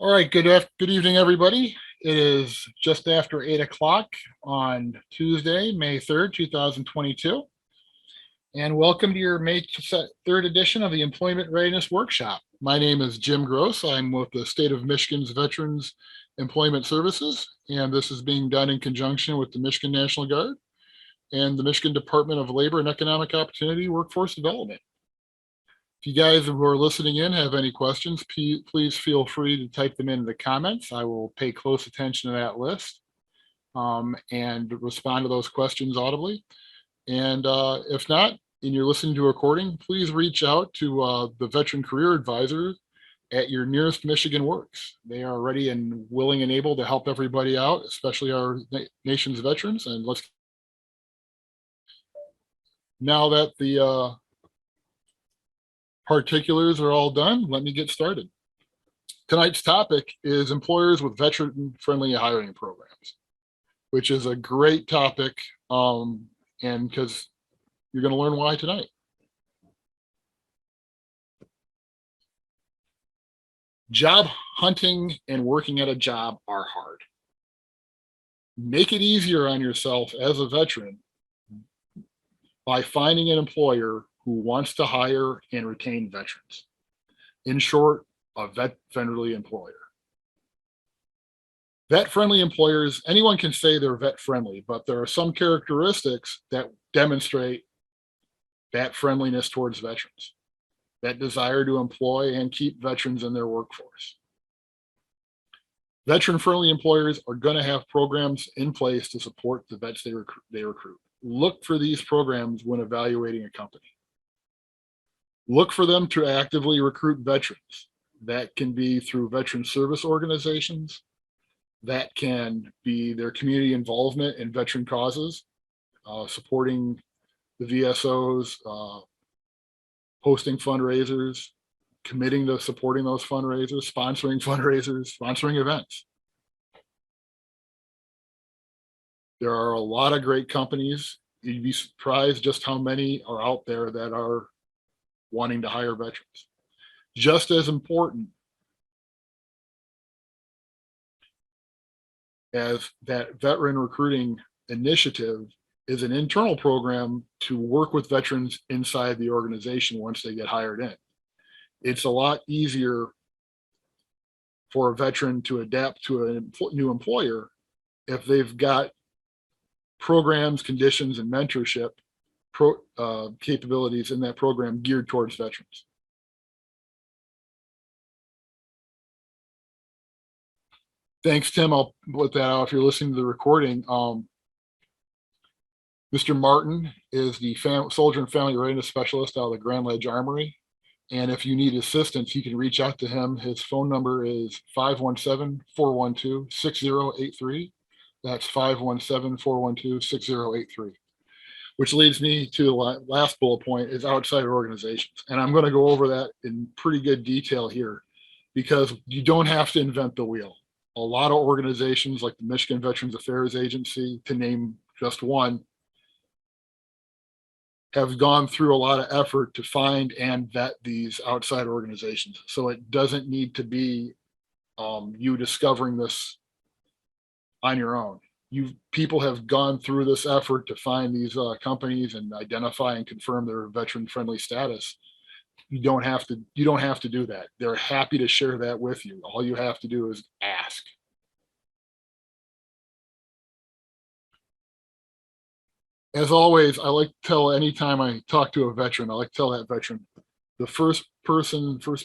All right, good evening, everybody. It is just after 8 o'clock on Tuesday, May 3rd, 2022. And welcome to your May 3rd edition of the Employment Readiness Workshop. My name is Jim Gross. I'm with the State of Michigan's Veterans Employment Services, and this is being done in conjunction with the Michigan National Guard and the Michigan Department of Labor and Economic Opportunity Workforce Development. If you guys who are listening in have any questions, please feel free to type them into the comments. I will pay close attention to that list and respond to those questions audibly. And if not, and you're listening to a recording, please reach out to the Veteran Career Advisor at your nearest Michigan Works. They are ready and willing and able to help everybody out, especially our nation's veterans. And now that the particulars are all done, let me get started. Tonight's topic is employers with veteran-friendly hiring programs, which is a great topic, and because you're going to learn why tonight. Job hunting and working at a job are hard. Make it easier on yourself as a veteran by finding an employer who wants to hire and retain veterans. In short, a vet-friendly employer. Vet-friendly employers, anyone can say they're vet-friendly, but there are some characteristics that demonstrate that friendliness towards veterans, that desire to employ and keep veterans in their workforce. Veteran-friendly employers are going to have programs in place to support the vets they recruit. Look for these programs when evaluating a company. Look for them to actively recruit veterans. That can be through veteran service organizations. That can be their community involvement in veteran causes, supporting the VSOs, hosting fundraisers, committing to supporting those fundraisers, sponsoring events. There are a lot of great companies. You'd be surprised just how many are out there that are wanting to hire veterans. Just as important as that veteran recruiting initiative is an internal program to work with veterans inside the organization once they get hired in. It's a lot easier for a veteran to adapt to a new employer if they've got programs, conditions, and mentorship capabilities in that program geared towards veterans. Thanks, Tim. I'll put that out if you're listening to the recording. Mr. Martin is the Soldier and Family Readiness Specialist out of the Grand Ledge Armory. And if you need assistance, you can reach out to him. His phone number is 517-412-6083. That's 517-412-6083. Which leads me to the last bullet point is outside organizations. And I'm going to go over that in pretty good detail here because you don't have to invent the wheel. A lot of organizations like the Michigan Veterans Affairs Agency, to name just one, have gone through a lot of effort to find and vet these outside organizations. So it doesn't need to be you discovering this on your own. People have gone through this effort to find these companies and identify and confirm their veteran-friendly status. You don't have to do that. They're happy to share that with you. All you have to do is ask. As always, I like to tell anytime I talk to a veteran, I like to tell that veteran, the first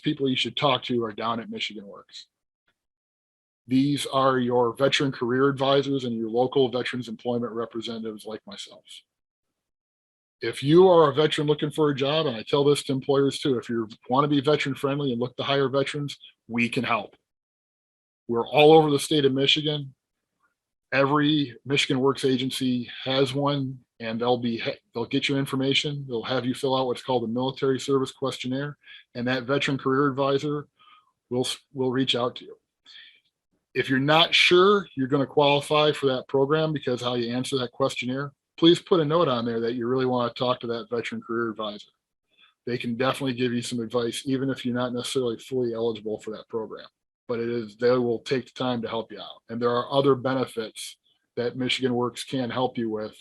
people you should talk to are down at Michigan Works. These are your veteran career advisors and your local veterans employment representatives like myself. If you are a veteran looking for a job, and I tell this to employers too, if you want to be veteran friendly and look to hire veterans, we can help. We're all over the state of Michigan. Every Michigan Works agency has one, and they'll get your information. They'll have you fill out what's called a military service questionnaire, and that veteran career advisor will reach out to you. If you're not sure you're going to qualify for that program because how you answer that questionnaire, please put a note on there that you really want to talk to that veteran career advisor. They can definitely give you some advice, even if you're not necessarily fully eligible for that program. but they will take the time to help you out. And there are other benefits that Michigan Works can help you with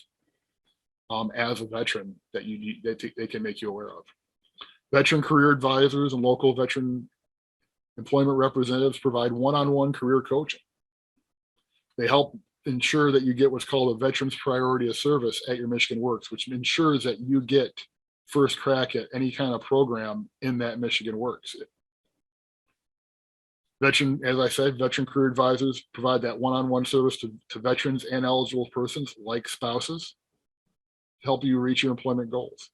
as a veteran that they can make you aware of. Veteran career advisors and local veteran employment representatives provide one-on-one career coaching. They help ensure that you get what's called a Veterans Priority of Service at your Michigan Works, which ensures that you get first crack at any kind of program in that Michigan Works. As I said, veteran career advisors provide that one-on-one service to veterans and eligible persons like spouses to help you reach your employment goals.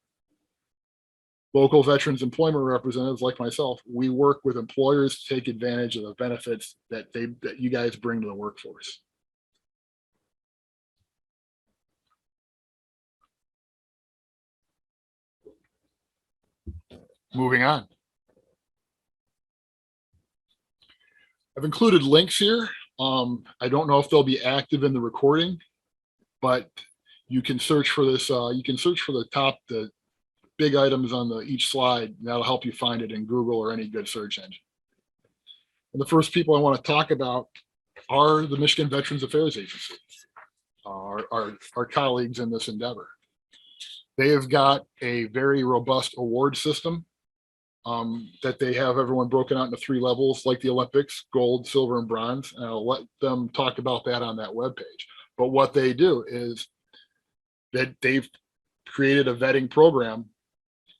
Local veterans employment representatives like myself, we work with employers to take advantage of the benefits that you guys bring to the workforce. Moving on. I've included links here. I don't know if they'll be active in the recording, but you can search for this. You can search for the big items on each slide. That'll help you find it in Google or any good search engine. And the first people I want to talk about are the Michigan Veterans Affairs Agency, our colleagues in this endeavor. They have got a very robust award system that they have everyone broken out into 3 levels, like the Olympics: gold, silver, and bronze. And I'll let them talk about that on that webpage. But what they do is that they've created a vetting program,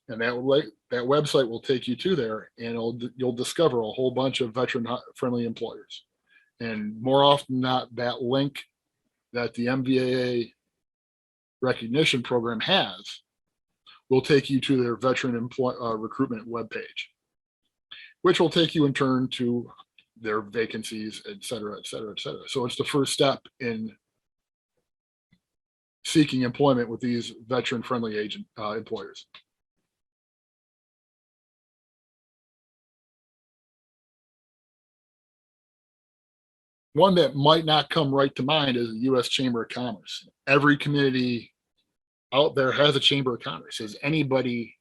and that website will take you to there, and you'll discover a whole bunch of veteran-friendly employers. And more often than not, that link that the MVAA recognition program has will take you to their veteran recruitment webpage, which will take you in turn to their vacancies, et cetera, et cetera, et cetera. So it's the first step in seeking employment with these veteran-friendly employers. One that might not come right to mind is the U.S. Chamber of Commerce. Every community out there has a Chamber of Commerce. Has anybody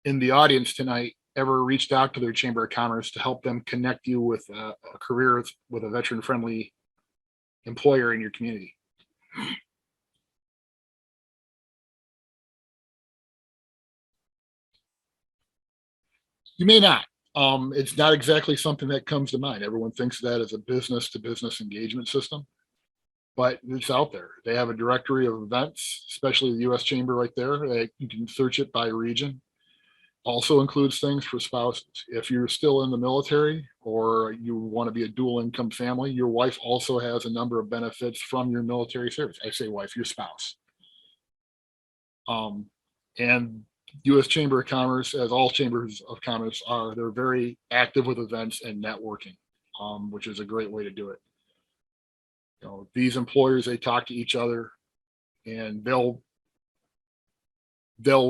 in the audience tonight ever reached out to their Chamber of Commerce to help them connect you with a career with a veteran-friendly employer in your community? You may not. It's not exactly something that comes to mind. Everyone thinks of that as a business-to-business engagement system, but it's out there. They have a directory of events, especially the U.S. Chamber right there. You can search it by region. Also includes things for spouses. If you're still in the military or you want to be a dual income family, your wife also has a number of benefits from your military service. I say wife, your spouse. And U.S. Chamber of Commerce, as all chambers of commerce are, they're very active with events and networking, which is a great way to do it. You know, these employers, they talk to each other, and they'll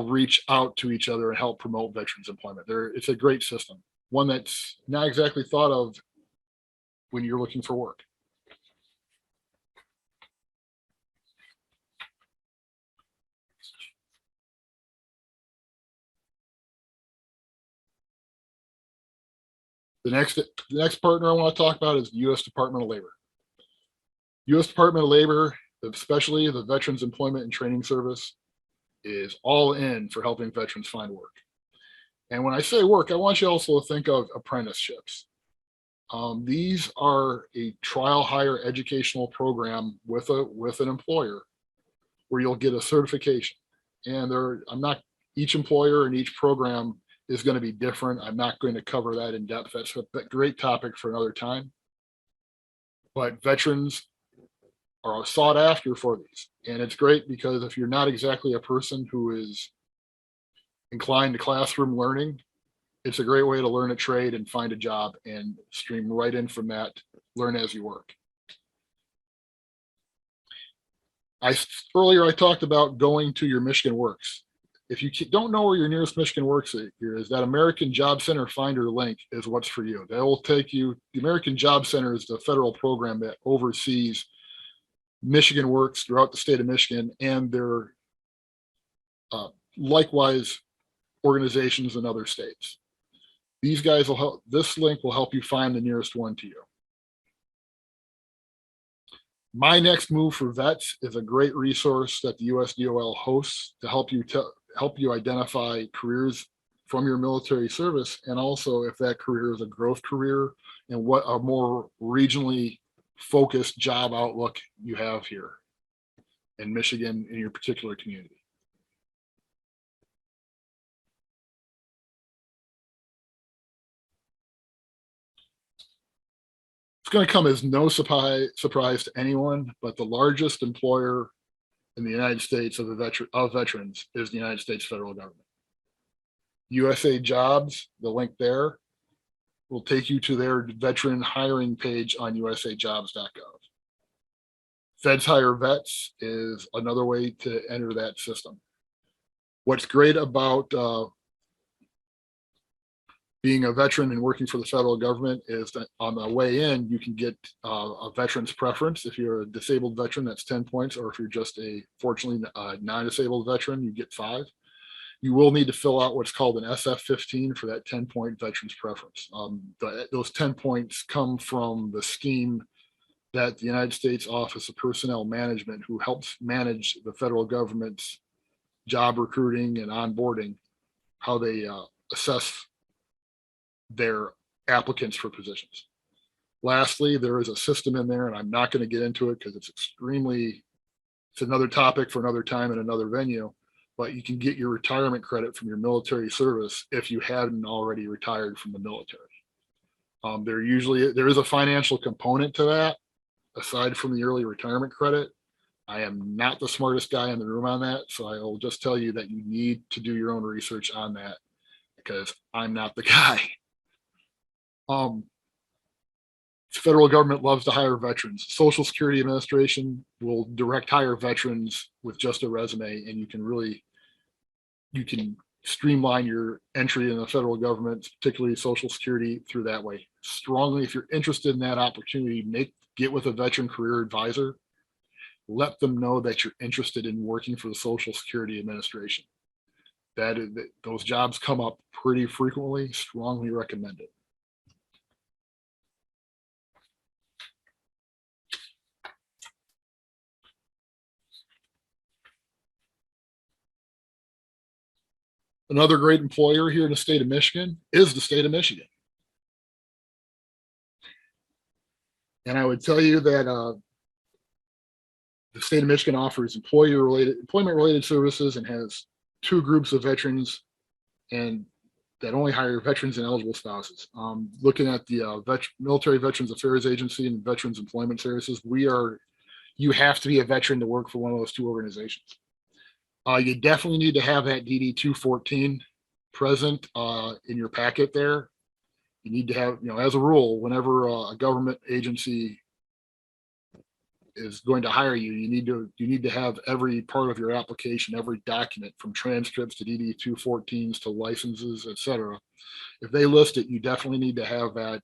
reach out to each other and help promote veterans employment. It's a great system, one that's not exactly thought of when you're looking for work. The next partner I want to talk about is the U.S. Department of Labor. U.S. Department of Labor, especially the Veterans Employment and Training Service, is all in for helping veterans find work. And when I say work, I want you also to think of apprenticeships. These are a trial hire educational program with an employer where you'll get a certification. And each employer and each program is going to be different. I'm not going to cover that in depth. That's a great topic for another time. But veterans are sought after for these. And it's great because if you're not exactly a person who is inclined to classroom learning, it's a great way to learn a trade and find a job and stream right in from that, learn as you work. Earlier I talked about going to your Michigan Works. If you don't know where your nearest Michigan Works is, that American Job Center Finder link is what's for you. They will take you. The American Job Center is the federal program that oversees Michigan Works throughout the state of Michigan, and their likewise organizations in other states. These guys will help. This link will help you find the nearest one to you. My Next Move for Vets is a great resource that the USDOL hosts to help you identify careers from your military service, and also if that career is a growth career and what a more regionally focused job outlook you have here in Michigan in your particular community. It's going to come as no surprise to anyone, but the largest employer in the United States of veterans is the United States federal government. USA Jobs, the link there, will take you to their veteran hiring page on usajobs.gov. Feds Hire Vets is another way to enter that system. What's great about being a veteran and working for the federal government is that on the way in, you can get a veteran's preference. If you're a disabled veteran, that's 10 points, or if you're just fortunately, non-disabled veteran, you get 5. You will need to fill out what's called an SF-15 for that 10-point veteran's preference. Those 10 points come from the scheme that the United States Office of Personnel Management, who helps manage the federal government's job recruiting and onboarding, how they assess their applicants for positions. Lastly, there is a system in there, and I'm not going to get into it because it's another topic for another time in another venue, but you can get your retirement credit from your military service if you hadn't already retired from the military. There is a financial component to that, aside from the early retirement credit. I am not the smartest guy in the room on that, so I will just tell you that you need to do your own research on that because I'm not the guy. Federal government loves to hire veterans. Social Security Administration will direct hire veterans with just a resume, and you can streamline your entry in the federal government, particularly Social Security, through that way. Strongly, if you're interested in that opportunity, get with a veteran career advisor. Let them know that you're interested in working for the Social Security Administration. Those jobs come up pretty frequently. Strongly recommend it. Another great employer here in the state of Michigan is the state of Michigan. And I would tell you that the state of Michigan offers employment-related services and has 2 groups of veterans and that only hire veterans and eligible spouses. Looking at the Military Veterans Affairs Agency and Veterans Employment Services, you have to be a veteran to work for one of those 2 organizations. You definitely need to have that DD 214 present in your packet there. You need to have, as a rule, whenever a government agency is going to hire you, you need to have every part of your application, every document from transcripts to DD 214s to licenses, etc. If they list it, you definitely need to have that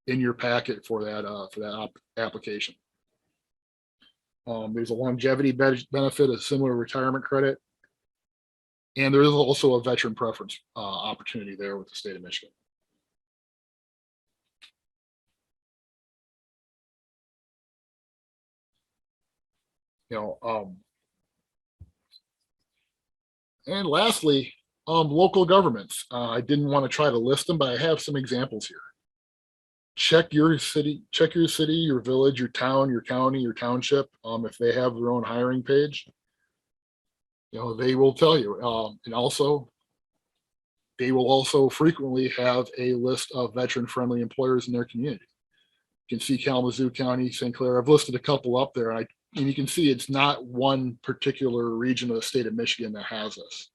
in your packet for that application. There's a longevity benefit, a similar retirement credit, and there is also a veteran preference opportunity there with the state of Michigan. And lastly, local governments. I didn't want to try to list them, but I have some examples here. Check your city, your village, your town, your county, your township. If they have their own hiring page, they will tell you. And also, they will also frequently have a list of veteran-friendly employers in their community. You can see Kalamazoo County, St. Clair. I've listed a couple up there, and you can see it's not one particular region of the state of Michigan that has this.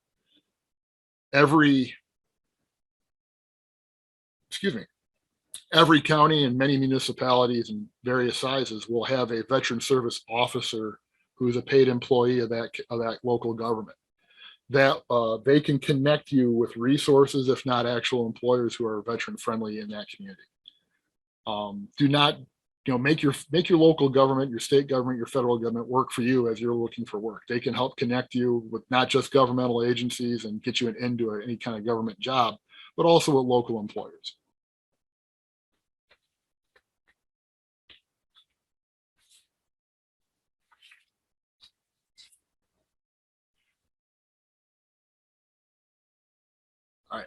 Every county and many municipalities and various sizes will have a veteran service officer who's a paid employee of that local government. That they can connect you with resources, if not actual employers who are veteran friendly in that community. Do not, make your local government, your state government, your federal government work for you as you're looking for work. They can help connect you with not just governmental agencies and get you into any kind of government job, but also with local employers. All right.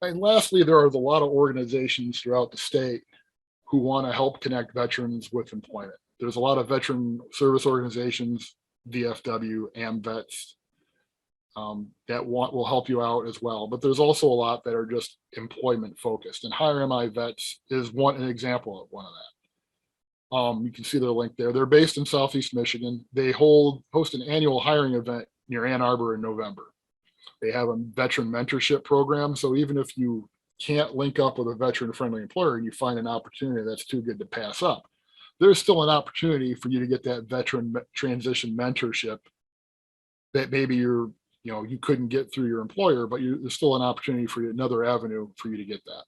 And lastly, there are a lot of organizations throughout the state who want to help connect veterans with employment. There's a lot of veteran service organizations, VFW, AMVETS, that will help you out as well. But there's also a lot that are just employment focused, and Hire MI Vets is an example of one of that. You can see their link there. They're based in Southeast Michigan. They host an annual hiring event near Ann Arbor in November. They have a veteran mentorship program. So even if you can't link up with a veteran friendly employer and you find an opportunity that's too good to pass up, there's still an opportunity for you to get that veteran transition mentorship that maybe you couldn't get through your employer, but there's still an opportunity for another avenue for you to get that.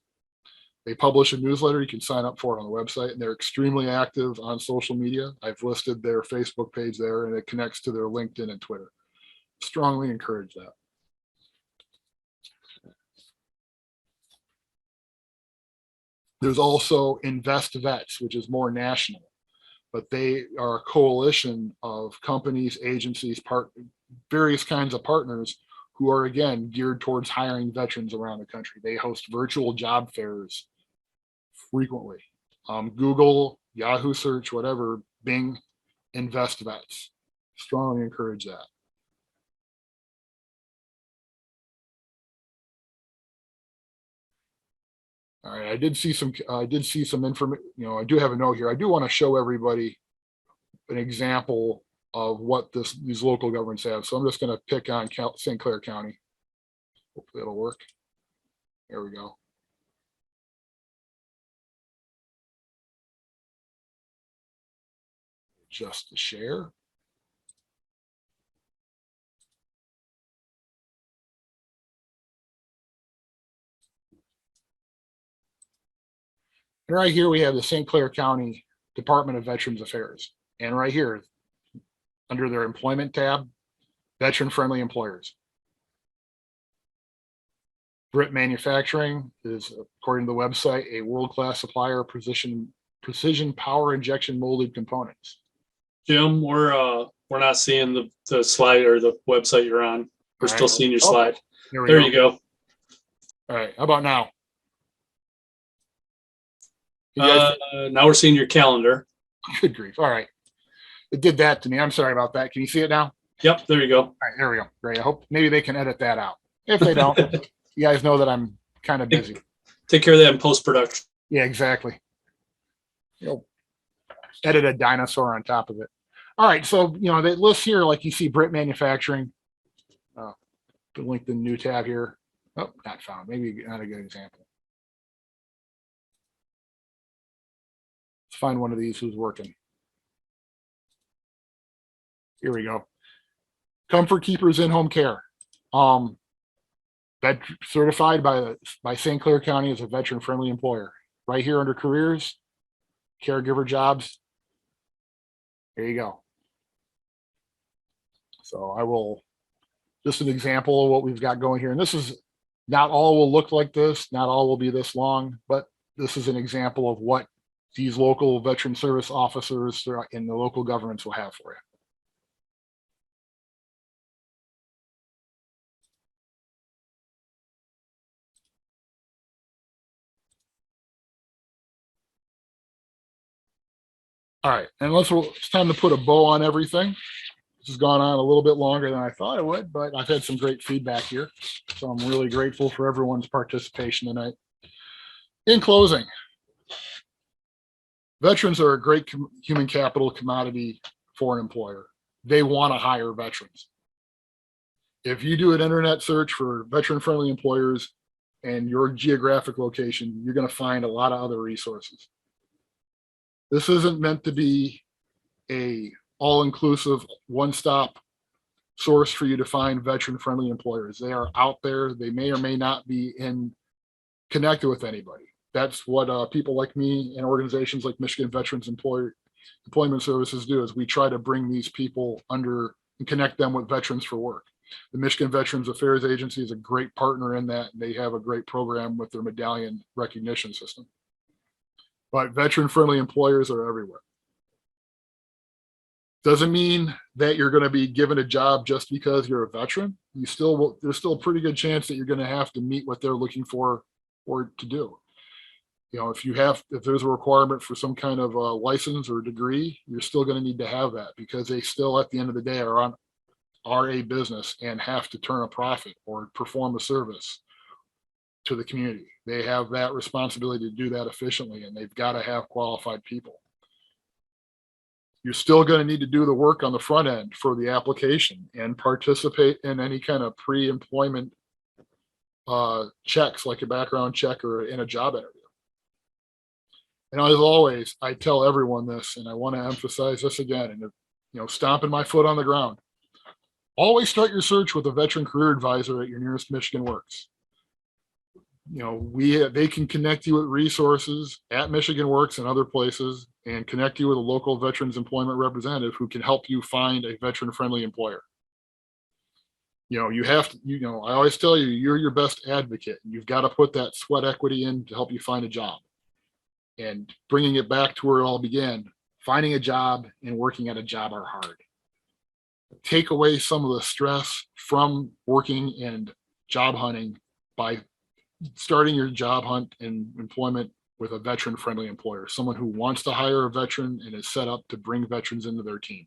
They publish a newsletter you can sign up for on the website, and they're extremely active on social media. I've listed their Facebook page there, and it connects to their LinkedIn and Twitter. Strongly encourage that. There's also Invest Vets, which is more national, but they are a coalition of companies, agencies, various kinds of partners who are, again, geared towards hiring veterans around the country. They host virtual job fairs frequently. Google, Yahoo search, whatever, Bing, Invest Vets. Strongly encourage that. All right, I did see some information. I do have a note here. I do want to show everybody an example of what these local governments have. So I'm just going to pick on St. Clair County. Hopefully it'll work. There we go. Just to share. And right here we have the St. Clair County Department of Veterans Affairs. And right here, under their employment tab, veteran-friendly employers. Britt Manufacturing is, according to the website, a world-class supplier of precision power injection molded components. Jim, we're not seeing the slide or the website you're on. We're still seeing your slide. There you go. All right. How about now? Now we're seeing your calendar. Good grief. All right. It did that to me. I'm sorry about that. Can you see it now? Yep. There you go. All right. There we go. Great. I hope maybe they can edit that out. If they don't, you guys know that I'm kind of busy. Take care of that in post-production. Yeah, exactly. Edit a dinosaur on top of it. All right. So, they list here, like you see Britt Manufacturing. Link the new tab here. Oh, not found. Maybe not a good example. Let's find one of these who's working. Here we go. Comfort Keepers in-home care. That certified by St. Clair County as a veteran-friendly employer. Right here under careers, caregiver jobs. There you go. So I will, just an example of what we've got going here. And this is, not all will look like this, not all will be this long, but this is an example of what these local veteran service officers in the local governments will have for you. All right, and it's time to put a bow on everything. This has gone on a little bit longer than I thought it would, but I've had some great feedback here. So I'm really grateful for everyone's participation tonight. In closing, veterans are a great human capital commodity for an employer. They want to hire veterans. If you do an internet search for veteran-friendly employers and your geographic location, you're going to find a lot of other resources. This isn't meant to be a all-inclusive, one-stop source for you to find veteran-friendly employers. They are out there. They may or may not be connected with anybody. That's what people like me and organizations like Michigan Veterans Employment Services do, is we try to bring these people under and connect them with Veterans for Work. The Michigan Veterans Affairs Agency is a great partner in that. And they have a great program with their medallion recognition system. But veteran-friendly employers are everywhere. Doesn't mean that you're going to be given a job just because you're a veteran. There's still a pretty good chance that you're going to have to meet what they're looking for or to do. You know, if there's a requirement for some kind of license or degree, you're still going to need to have that, because they still, at the end of the day, are a business and have to turn a profit or perform a service to the community. They have that responsibility to do that efficiently, and they've got to have qualified people. You're still going to need to do the work on the front end for the application and participate in any kind of pre-employment checks, like a background check or in a job interview. And as always, I tell everyone this, and I want to emphasize this again, and stomping my foot on the ground. Always start your search with a veteran career advisor at your nearest Michigan Works. They can connect you with resources at Michigan Works and other places, and connect you with a local veterans employment representative who can help you find a veteran-friendly employer. You have to, I always tell you, you're your best advocate. You've got to put that sweat equity in to help you find a job. And bringing it back to where it all began, finding a job and working at a job are hard. Take away some of the stress from working and job hunting by starting your job hunt and employment with a veteran-friendly employer, someone who wants to hire a veteran and is set up to bring veterans into their team.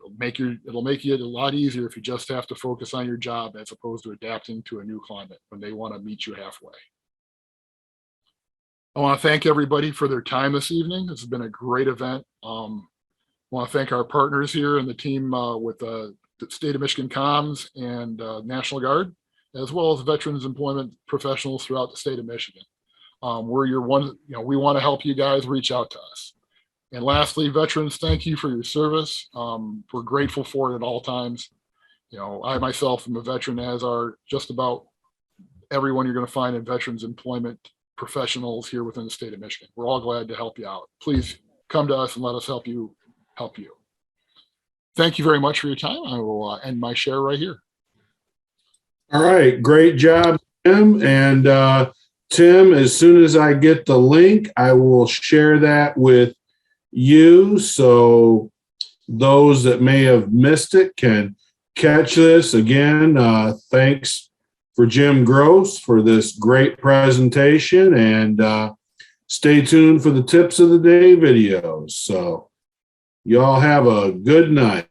It'll make it a lot easier if you just have to focus on your job as opposed to adapting to a new climate when they want to meet you halfway. I want to thank everybody for their time this evening. This has been a great event. I want to thank our partners here and the team with the State of Michigan Comms and National Guard, as well as veterans employment professionals throughout the state of Michigan. We're your one, we want to help you guys. Reach out to us. And lastly, veterans, thank you for your service. We're grateful for it at all times. I myself am a veteran, as are just about everyone you're going to find in veterans employment professionals here within the state of Michigan. We're all glad to help you out. Please come to us and let us help you. Thank you very much for your time. I will end my share right here. All right. Great job, Tim. And Tim, as soon as I get the link, I will share that with you, so those that may have missed it can catch this. Again, thanks for Jim Gross for this great presentation, and stay tuned for the tips of the day videos. So y'all have a good night.